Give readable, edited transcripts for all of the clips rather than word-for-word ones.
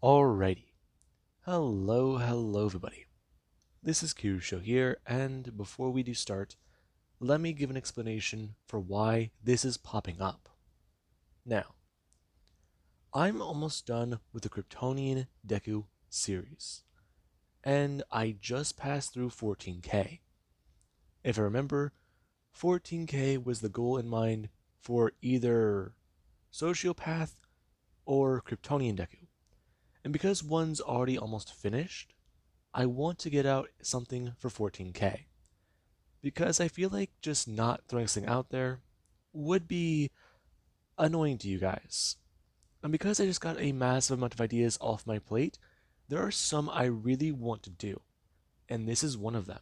Alrighty. Hello everybody. This is Kirusho here, and before we do start, let me give an explanation for why this is popping up. Now, I'm almost done with the Kryptonian Deku series, and I just passed through 14K. If I remember, 14K was the goal in mind for either Sociopath or Kryptonian Deku. And because one's already almost finished, I want to get out something for 14K. Because I feel like just not throwing something out there would be annoying to you guys. And because I just got a massive amount of ideas off my plate, there are some I really want to do. And this is one of them.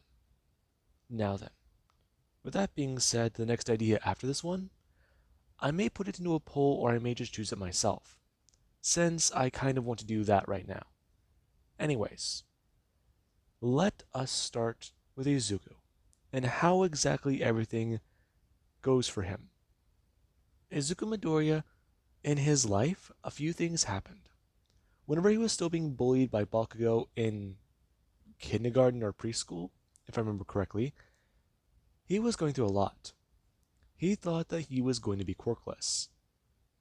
Now then, with that being said, the next idea after this one, I may put it into a poll or I may just choose it myself, since I kind of want to do that right now. Anyways, let us start with Izuku and how exactly everything goes for him. Izuku Midoriya, in his life, a few things happened. Whenever he was still being bullied by Bakugo in kindergarten or preschool, if I remember correctly, he was going through a lot. He thought that he was going to be quirkless,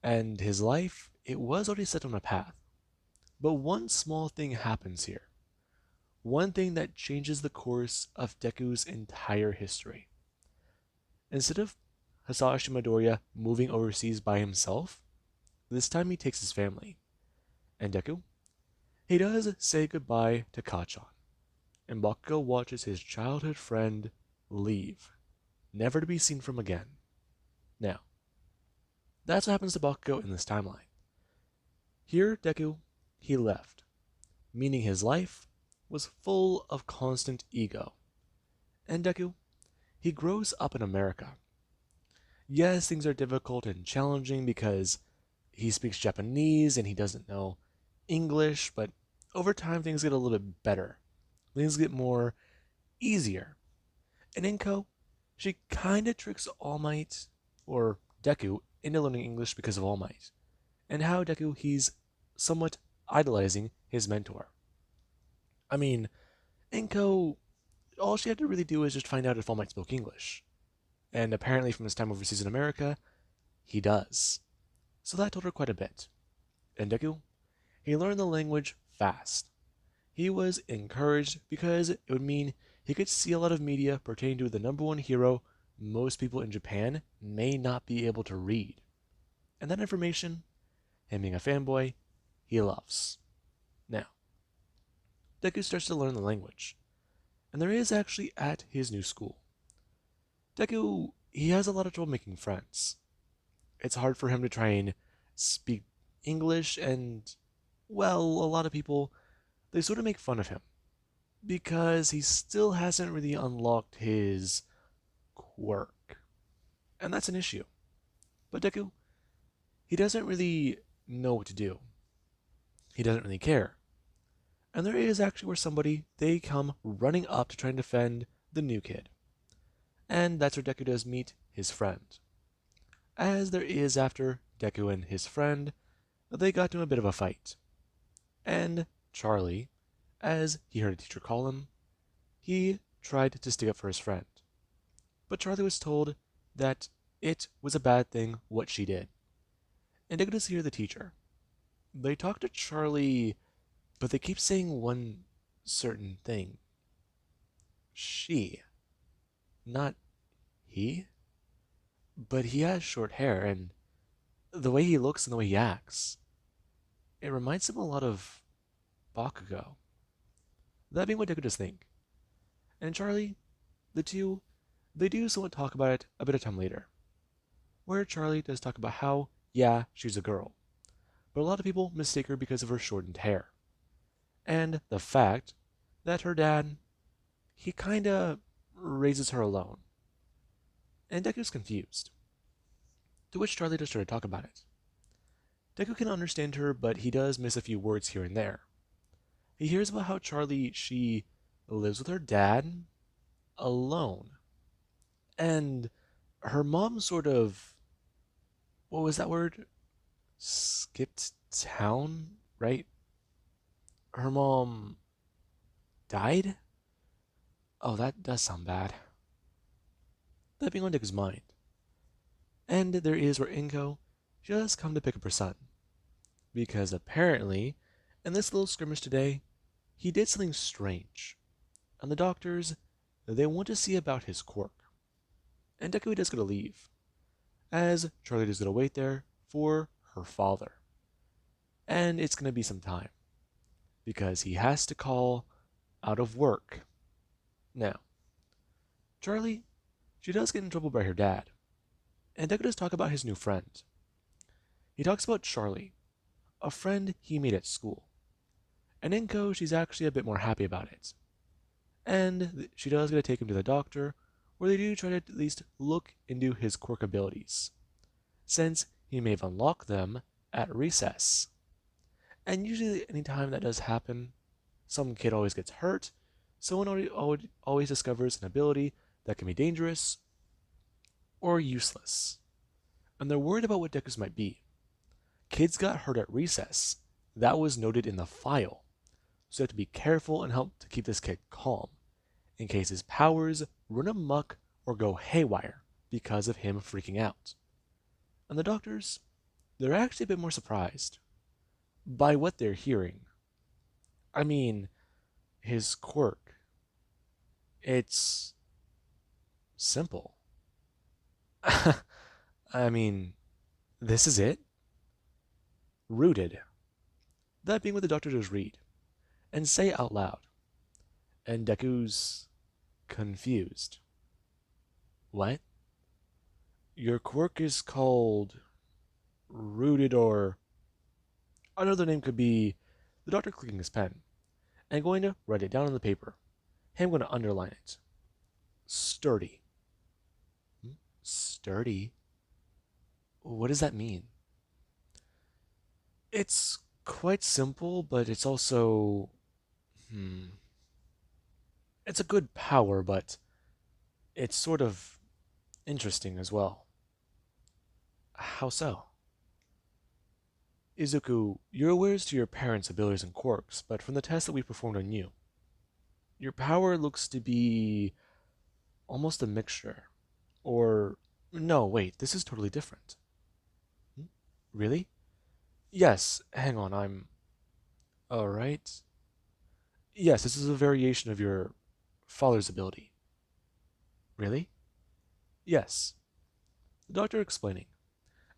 and his life, it was already set on a path. But one small thing happens here. One thing that changes the course of Deku's entire history. Instead of Hisashi Midoriya moving overseas by himself, this time he takes his family. And Deku? He does say goodbye to Kachan, and Bakugo watches his childhood friend leave, never to be seen from again. Now, that's what happens to Bakugo in this timeline. Here, Deku, he left, meaning his life was full of constant ego. And Deku, he grows up in America. Yes, things are difficult and challenging because he speaks Japanese and he doesn't know English, but over time things get a little bit better. Things get more easier. And Inko, she kinda tricks All Might, or Deku, into learning English because of All Might. And how Deku, he's somewhat idolizing his mentor. I mean, Inko, all she had to really do is just find out if All Might spoke English. And apparently from his time overseas in America, he does. So that told her quite a bit. And Deku, he learned the language fast. He was encouraged because it would mean he could see a lot of media pertaining to the number one hero most people in Japan may not be able to read. And that information, him being a fanboy, he loves. Now, Deku starts to learn the language, and there is actually at his new school. Deku, he has a lot of trouble making friends. It's hard for him to try and speak English, and, well, a lot of people, they sort of make fun of him because he still hasn't really unlocked his quirk. And that's an issue. But Deku, he doesn't really know what to do. He doesn't really care. And there is actually where somebody, they come running up to try and defend the new kid. And that's where Deku does meet his friend. As there is after Deku and his friend, they got into a bit of a fight. And Charlie, as he heard a teacher call him, he tried to stick up for his friend. But Charlie was told that it was a bad thing what she did. And Deku does hear the teacher. They talk to Charlie, but they keep saying one certain thing. She. Not he. But he has short hair, and the way he looks and the way he acts, it reminds him a lot of Bakugo. That being what Deku does think. And Charlie, the two, they do somewhat talk about it a bit of time later. Where Charlie does talk about how, yeah, she's a girl. But a lot of people mistake her because of her shortened hair. And the fact that her dad, he kinda raises her alone. And Deku's confused. To which Charlie does try to talk about it. Deku can understand her, but he does miss a few words here and there. He hears about how Charlie, she lives with her dad alone. And her mom sort of, what was that word? Skipped town, right? Her mom died? Oh, that does sound bad. That being on Deku's mind. And there is where Inko just come to pick up her son. Because apparently, in this little skirmish today, he did something strange. And the doctors, they want to see about his quirk. And Deku is going to leave, as Charlie is going to wait there for her father. And it's going to be some time, because he has to call out of work. Now, Charlie, she does get in trouble by her dad, and Deku does talk about his new friend. He talks about Charlie, a friend he made at school. And Inko, she's actually a bit more happy about it. And she does get to take him to the doctor, where they do try to at least look into his quirk abilities, since he may have unlocked them at recess. And usually, anytime that does happen, some kid always gets hurt, someone always discovers an ability that can be dangerous or useless. And they're worried about what Deku's might be. Kids got hurt at recess. That was noted in the file. So you have to be careful and help to keep this kid calm, in case his powers run amok or go haywire because of him freaking out. And the doctors, they're actually a bit more surprised by what they're hearing. I mean, his quirk, it's simple. I mean, this is it? Rooted. That being what the doctors read and say out loud. And Deku's confused. What? Your quirk is called rooted, or another name could be the doctor clicking his pen and going to write it down on the paper. Him going to underline it. Sturdy. Sturdy? What does that mean? It's quite simple, but it's also it's a good power, but it's sort of interesting as well. How so? Izuku, you're aware as to your parents' abilities and quirks, but from the test that we performed on you, your power looks to be almost a mixture. Or, no, wait, this is totally different. Really? Yes, hang on, I'm. Alright. Yes, this is a variation of your father's ability. Really? Yes. The doctor explaining,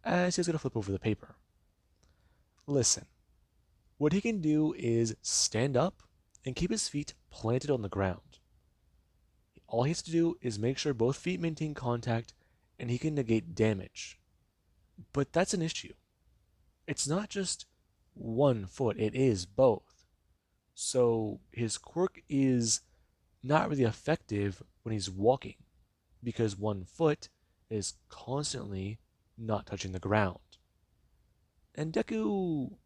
as he's going to flip over the paper. Listen, what he can do is stand up and keep his feet planted on the ground. All he has to do is make sure both feet maintain contact and he can negate damage. But that's an issue. It's not just one foot, it is both. So his quirk is not really effective when he's walking, because one foot is constantly not touching the ground. And Deku,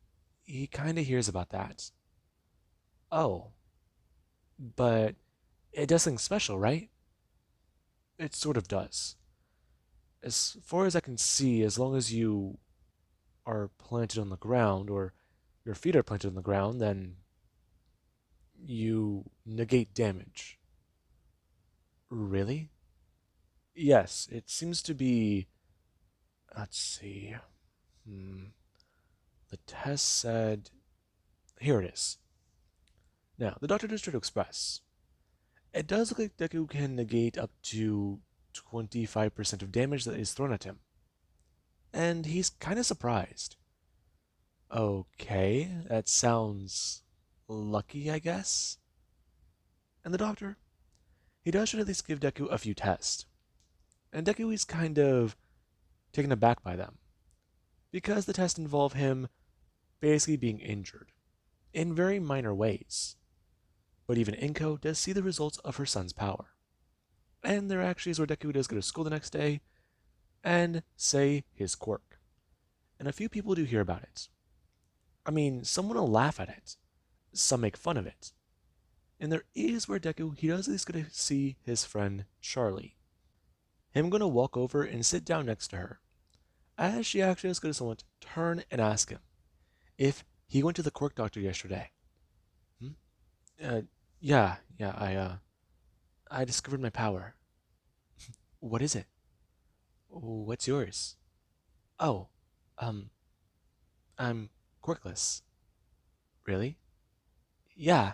he kind of hears about that. Oh, but it does something special, right? It sort of does. As far as I can see, as long as you are planted on the ground, or your feet are planted on the ground, then you negate damage. Really? Yes, it seems to be. Let's see. The test said. Here it is. Now, the doctor just tried to express. It does look like Deku can negate up to 25% of damage that is thrown at him. And he's kind of surprised. Okay, that sounds lucky, I guess? And the doctor, he does should at least give Deku a few tests. And Deku is kind of taken aback by them, because the tests involve him basically being injured, in very minor ways. But even Inko does see the results of her son's power. And there actually is where Deku does go to school the next day and say his quirk. And a few people do hear about it. I mean, some will laugh at it, some make fun of it. And there is where Deku, he does at least get to see his friend Charlie. Him gonna walk over and sit down next to her, as she actually is going to somewhat turn and ask him if he went to the quirk doctor yesterday. Uh, I discovered my power. What is it? What's yours? Oh, um, I'm quirkless. Really? Yeah.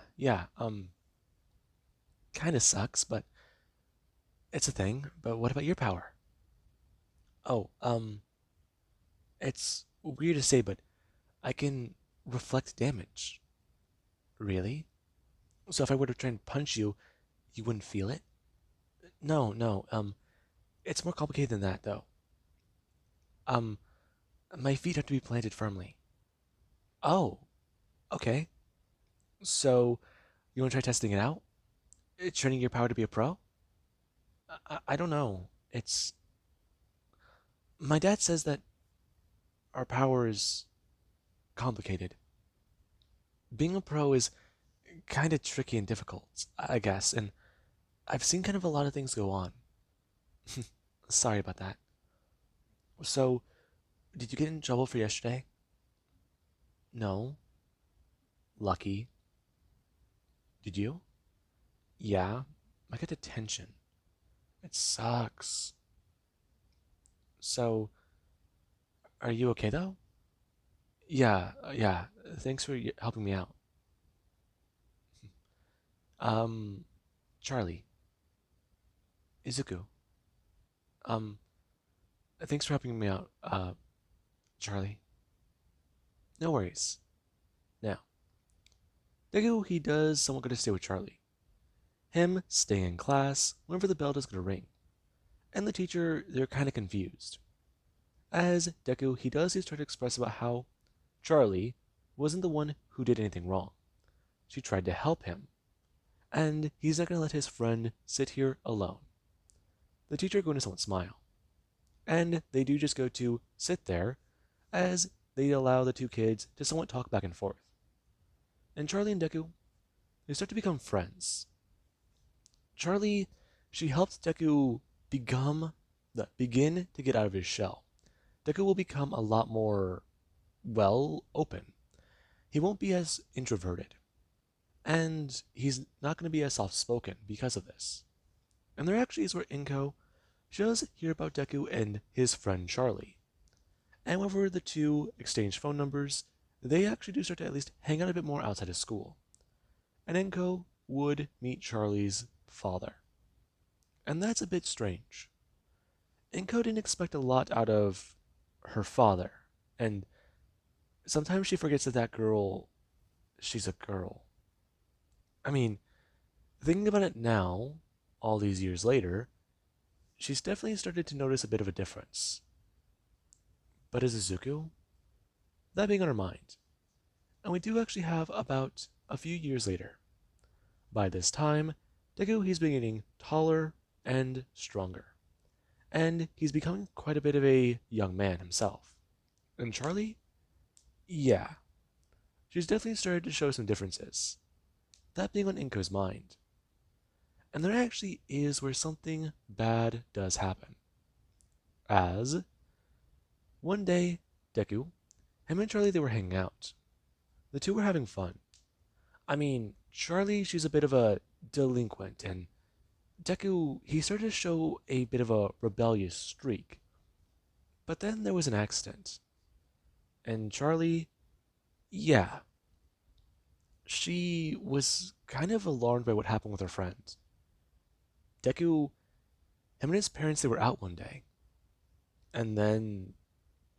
Kinda sucks, but it's a thing. But what about your power? Oh, it's weird to say, but I can reflect damage. Really? So if I were to try and punch you, you wouldn't feel it? No. It's more complicated than that, though. Um, my feet have to be planted firmly. Oh, okay. So you want to try testing it out? Training your power to be a pro? I don't know. It's my dad says that our power is complicated. Being a pro is kind of tricky and difficult, I guess, and I've seen kind of a lot of things go on. Sorry about that. So, did you get in trouble for yesterday? No. Lucky. Did you? Yeah. I got detention. It sucks. So, are you okay though? Yeah. Thanks for helping me out. Um, Charlie, Izuku. Um, thanks for helping me out, Charlie. No worries. Now, Deku, he does somewhat gonna stay with Charlie. Him staying in class whenever the bell is gonna ring. And the teacher, they're kinda confused. As Deku, he does try to express about how Charlie wasn't the one who did anything wrong. She tried to help him, and he's not gonna let his friend sit here alone. The teacher going to somewhat smile, and they do just go to sit there as they allow the two kids to somewhat talk back and forth. And Charlie and Deku, they start to become friends. Charlie, she helps Deku begin to get out of his shell. Deku will become a lot more, well, open. He won't be as introverted, and he's not going to be as soft spoken because of this. And there actually is where Inko does hear about Deku and his friend Charlie. And whenever the two exchange phone numbers, they actually do start to at least hang out a bit more outside of school. And Inko would meet Charlie's father. And that's a bit strange. Inko didn't expect a lot out of her father, and sometimes she forgets that she's a girl. I mean, thinking about it now, all these years later, she's definitely started to notice a bit of a difference. But is Izuku? That being on her mind. And we do actually have about a few years later. By this time, Deku he's been getting taller and stronger. And he's becoming quite a bit of a young man himself. And Charlie? Yeah. She's definitely started to show some differences. That being on Inko's mind. And there actually is where something bad does happen. As one day, Deku, him and Charlie they were hanging out. The two were having fun. I mean, Charlie, she's a bit of a delinquent, and Deku, he started to show a bit of a rebellious streak. But then there was an accident. And Charlie, yeah, she was kind of alarmed by what happened with her friend. Deku, him and his parents, they were out one day. And then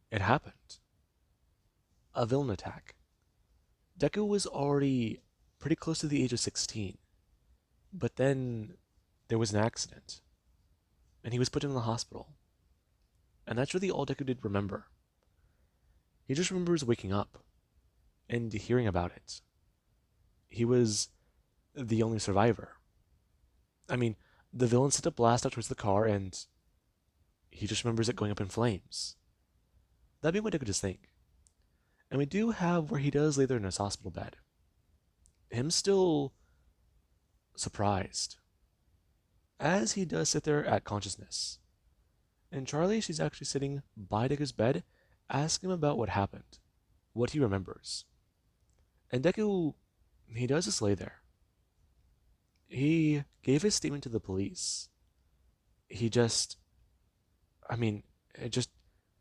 it happened. A villain attack. Deku was already pretty close to the age of 16. But then there was an accident. And he was put in the hospital. And that's really all Deku did remember. He just remembers waking up and hearing about it. He was the only survivor. I mean, the villain sent a blast out towards the car, and he just remembers it going up in flames. That'd be what Deku just think. And we do have where he does lay there in his hospital bed. Him still surprised. As he does sit there at consciousness. And Charlie, she's actually sitting by Deku's bed, asking him about what happened, what he remembers. And Deku, he does just lay there. He gave his statement to the police. He just, I mean, it just,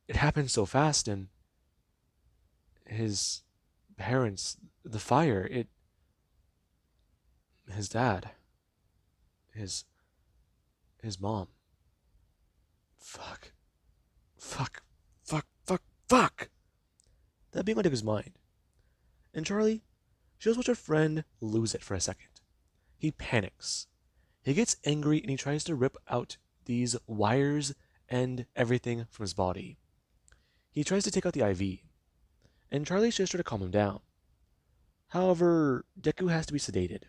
it happened so fast, and his parents, the fire, his dad, his, his mom. Fuck. Fuck. Fuck. Fuck. Fuck. That being on Deku's mind. And Charlie, she just watched her friend lose it for a second. He panics. He gets angry and he tries to rip out these wires and everything from his body. He tries to take out the IV, and Charlie's just trying to calm him down. However, Deku has to be sedated.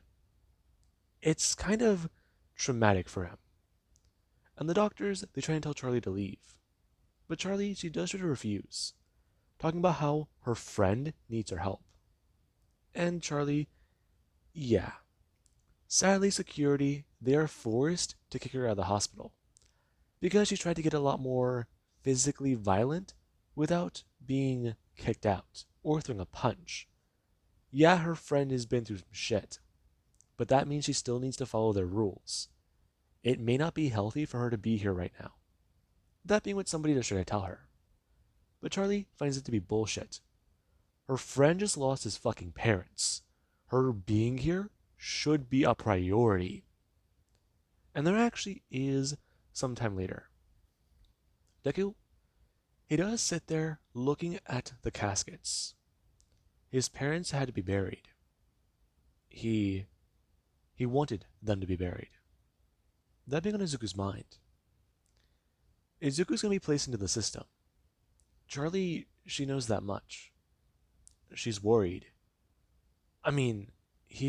It's kind of traumatic for him. And the doctors, they try and tell Charlie to leave. But Charlie, she does try to refuse, talking about how her friend needs her help. And Charlie, yeah. Sadly, security, they are forced to kick her out of the hospital because she tried to get a lot more physically violent without being kicked out or throwing a punch. Yeah, her friend has been through some shit, but that means she still needs to follow their rules. It may not be healthy for her to be here right now. That being what somebody just tried to tell her. But Charlie finds it to be bullshit. Her friend just lost his fucking parents. Her being here should be a priority. And there actually is some time later. Deku, he does sit there looking at the caskets. His parents had to be buried. He wanted them to be buried. That being on Izuku's mind. Izuku's going to be placed into the system. Charlie, she knows that much. She's worried. I mean, he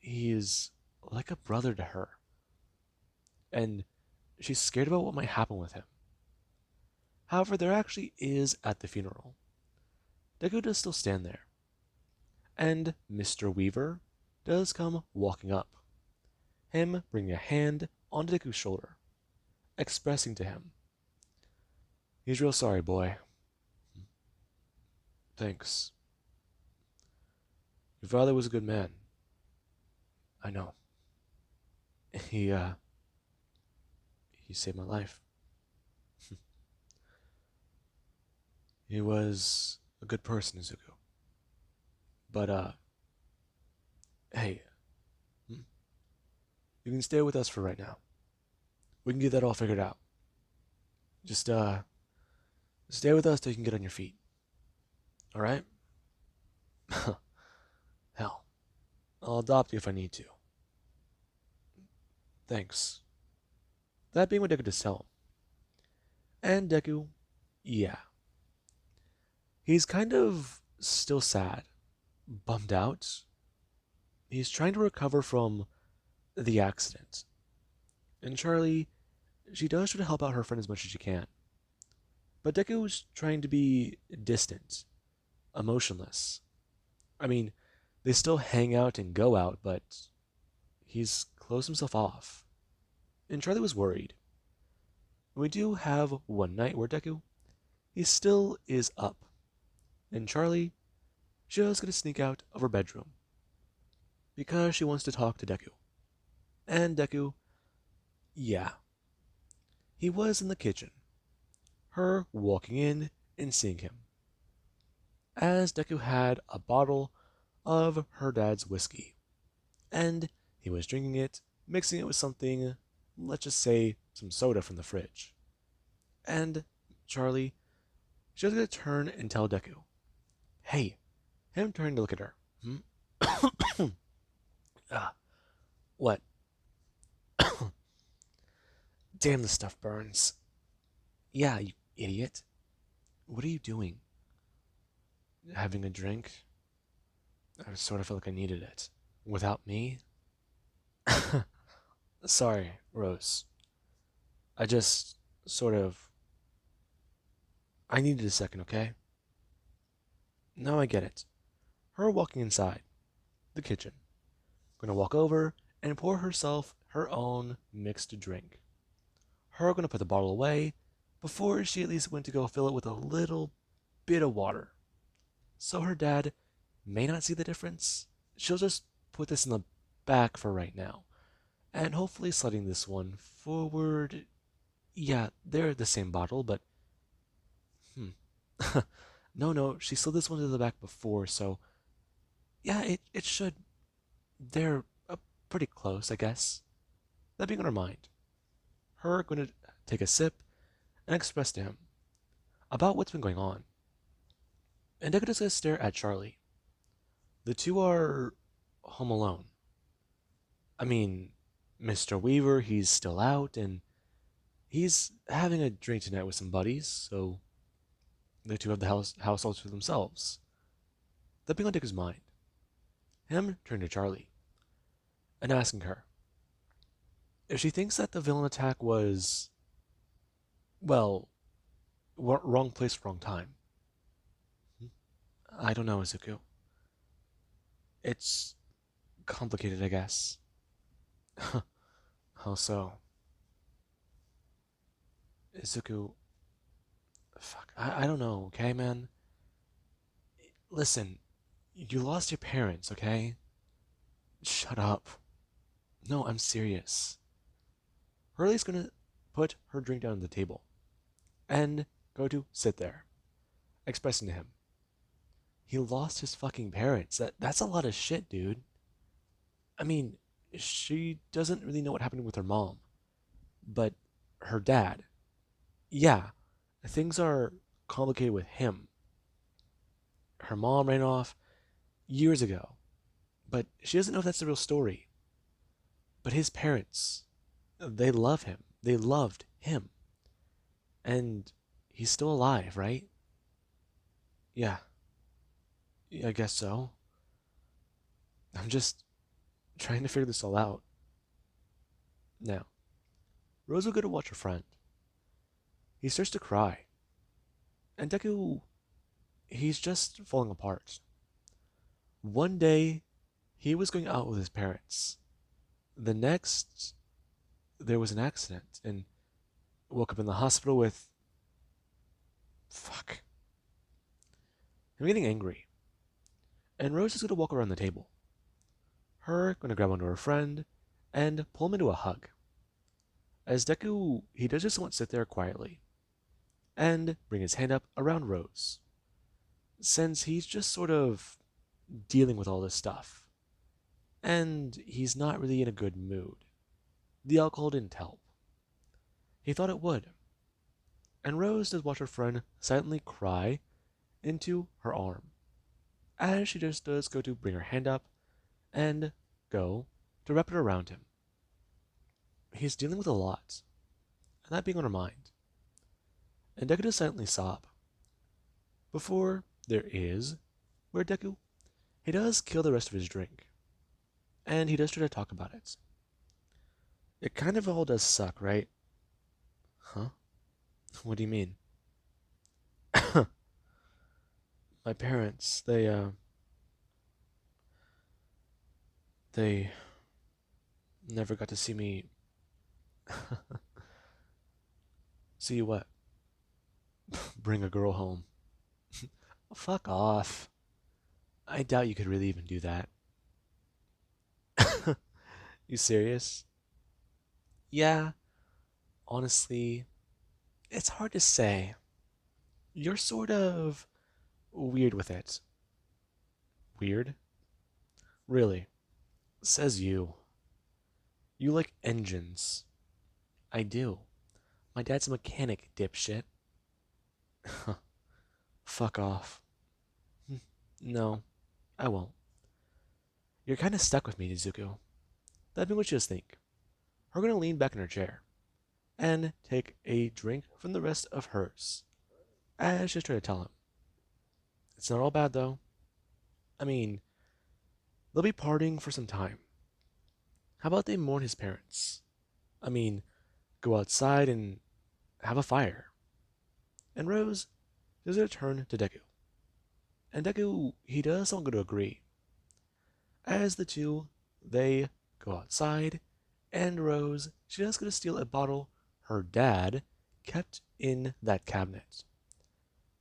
is like a brother to her. And she's scared about what might happen with him. However, there actually is at the funeral. Deku does still stand there. And Mr. Weaver does come walking up. Him bringing a hand onto Deku's shoulder, expressing to him, "He's real sorry, boy. Thanks. Your father was a good man. I know. He saved my life. He was a good person, Izuku. But, hey, you can stay with us for right now. We can get that all figured out. Just, stay with us till you can get on your feet. Alright?" "Hell, I'll adopt you if I need to." "Thanks." That being what Deku just tell him. And Deku, yeah. He's kind of still sad, bummed out. He's trying to recover from the accident. And Charlie, she does try to help out her friend as much as she can. But Deku's trying to be distant, emotionless. I mean, they still hang out and go out, but he's closed himself off. And Charlie was worried. And we do have one night where Deku, he still is up. And Charlie, she's gonna sneak out of her bedroom because she wants to talk to Deku. And Deku, yeah, he was in the kitchen, her walking in and seeing him, as Deku had a bottle of her dad's whiskey, and he was drinking it, mixing it with something, let's just say some soda from the fridge. And Charlie, she was gonna turn and tell Deku, "Hey," him turning to look at her. Ah, what? Damn, the stuff burns. Yeah, you idiot. What are you doing? Having a drink? I sort of felt like I needed it. Without me? Sorry, Rose. I just sort of. I needed a second, okay? Now I get it. Her walking inside the kitchen, gonna walk over and pour herself her own mixed drink. Her gonna put the bottle away before she at least went to go fill it with a little bit of water. So her dad may not see the difference. She'll just put this in the back for right now, and hopefully sliding this one forward. Yeah, they're the same bottle, but hmm. No, she slid this one to the back before, so yeah, it should. They're pretty close, I guess. That being on her mind, her going to take a sip and express to him about what's been going on. And Decora's going to stare at Charlie. The two are home alone. I mean, Mr. Weaver, he's still out, and he's having a drink tonight with some buddies, so the two have the house all to themselves. That being on Deco's mind, him turning to Charlie and asking her if she thinks that the villain attack was, well, wrong place, wrong time. I don't know, Izuku. It's complicated, I guess. How so? Izuku, fuck, I don't know, okay, man? Listen, you lost your parents, okay? Shut up. No, I'm serious. Hurley's gonna put her drink down on the table and go to sit there, expressing to him. He lost his fucking parents. That's a lot of shit, dude. I mean, she doesn't really know what happened with her mom, but her dad, yeah, things are complicated with him. Her mom ran off years ago, but she doesn't know if that's the real story. But his parents, they love him. They loved him. And he's still alive, right? Yeah, I guess so. I'm just trying to figure this all out. Now, Rose will go to watch her friend. He starts to cry. And Deku, he's just falling apart. One day, he was going out with his parents. The next, there was an accident and woke up in the hospital with. Fuck. I'm getting angry. And Rose is going to walk around the table. Her going to grab onto her friend and pull him into a hug. As Deku, he does just want to sit there quietly and bring his hand up around Rose, since he's just sort of dealing with all this stuff. And he's not really in a good mood. The alcohol didn't help. He thought it would. And Rose does watch her friend silently cry into her arm, as she just does go to bring her hand up and go to wrap it around him. He's dealing with a lot, and that being on her mind. And Deku does silently sob. Before there is where Deku, he does kill the rest of his drink, and he does try to talk about it. It kind of all does suck, right? Huh? What do you mean? My parents, they never got to see me. See what? Bring a girl home. Fuck off. I doubt you could really even do that. You serious? Yeah, honestly, it's hard to say. You're sort of weird with it. Weird? Really? Says you. You like engines. I do. My dad's a mechanic, dipshit. Fuck off. No, I won't. You're kind of stuck with me, Izuku. That'd be what you just think. We're gonna lean back in her chair and take a drink from the rest of hers, as she's trying to tell him. It's not all bad, though. I mean, they'll be partying for some time. How about they mourn his parents? I mean, go outside and have a fire. And Rose does a turn to Deku. And Deku, he does not go to agree. As the two, they go outside, and Rose, she does go to steal a bottle her dad kept in that cabinet.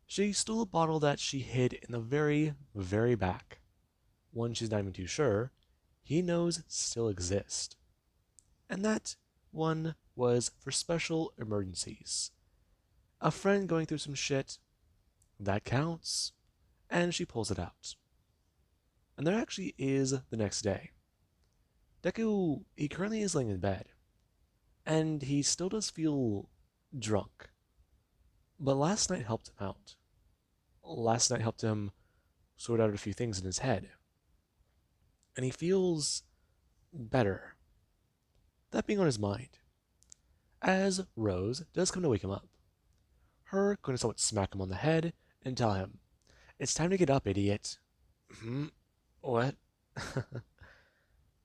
She stole a bottle that she hid in the very, very back. One she's not even too sure he knows still exist. And that one was for special emergencies. A friend going through some shit, that counts, and she pulls it out. And there actually is the next day. Deku, he currently is laying in bed, and he still does feel drunk. But last night helped him out. Last night helped him sort out a few things in his head, and he feels better. That being on his mind, as Rose does come to wake him up, her going to somewhat smack him on the head and tell him, "It's time to get up, idiot." Hmm? What?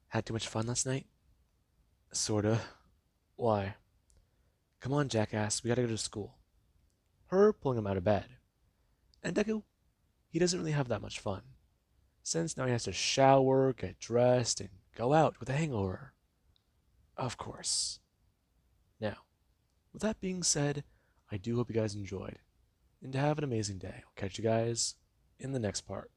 Had too much fun last night? Sorta. Why? Come on, jackass, we gotta go to school. Her pulling him out of bed. And Deku, he doesn't really have that much fun, since now he has to shower, get dressed, and go out with a hangover. Of course. Now, with that being said, I do hope you guys enjoyed, and have an amazing day. I'll catch you guys in the next part.